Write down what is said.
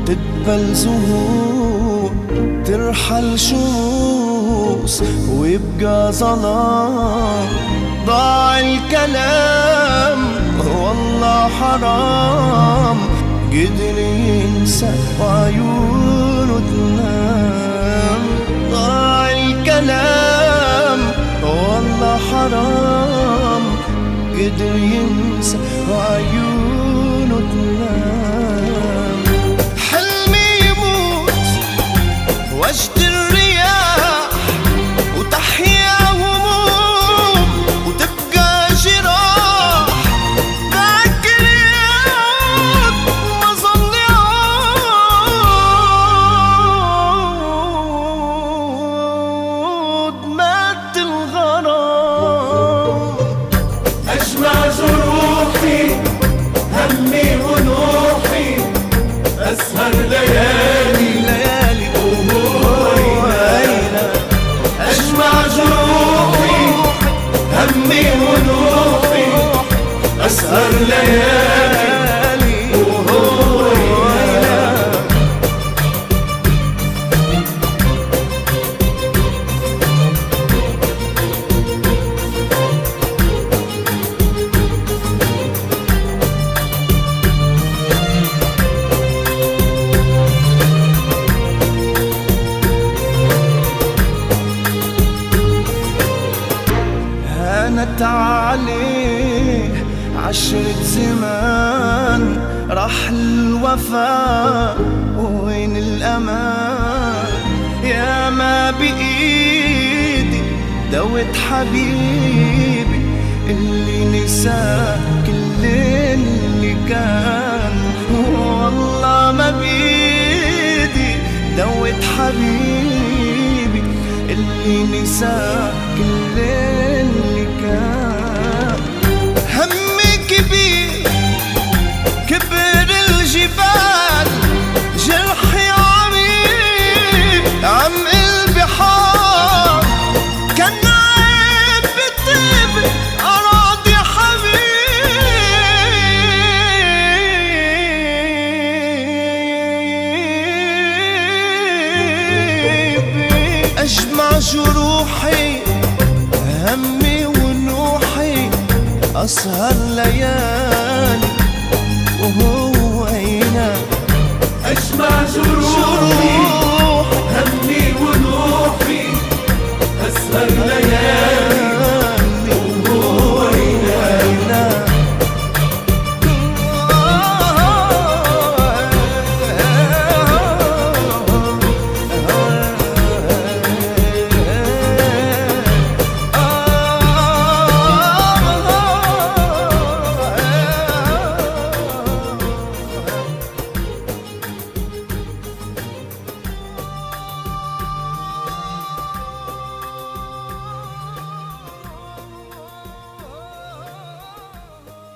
تدبل زهور، ترحل شموس ويبقى ظلام. ضاع الكلام والله حرام، قدر ينسى وعيونه تنام. ضاع الكلام والله حرام، قدر ينسى وعيونه تنام. حلمي يموت وجد الرياح، وتحيا هموم وتبقى جراح. ذاك اليوم ما ظل يعود، مات الغرام. أجمع جروحي همي ونوحي، أسهر ليالي وهوينا. أجمع جروحي همي ونوحي، أسهر ليالي وهوينا. هانت عليه 10 زمان، راح الوفاء وين الأمان. يا ما بإيدي دوت حبيبي اللي نسى كل اللي كان. والله ما بإيدي دوت حبيبي اللي نسى كل اللي كان. همي كبير كبر الجبال، جرحي عميق عمق البحار. كان عيب بطيب أراضي حبيبي. أجمع جروحي همي ونوحي، أسهر ليالي وهو هنا. أجمع جروحي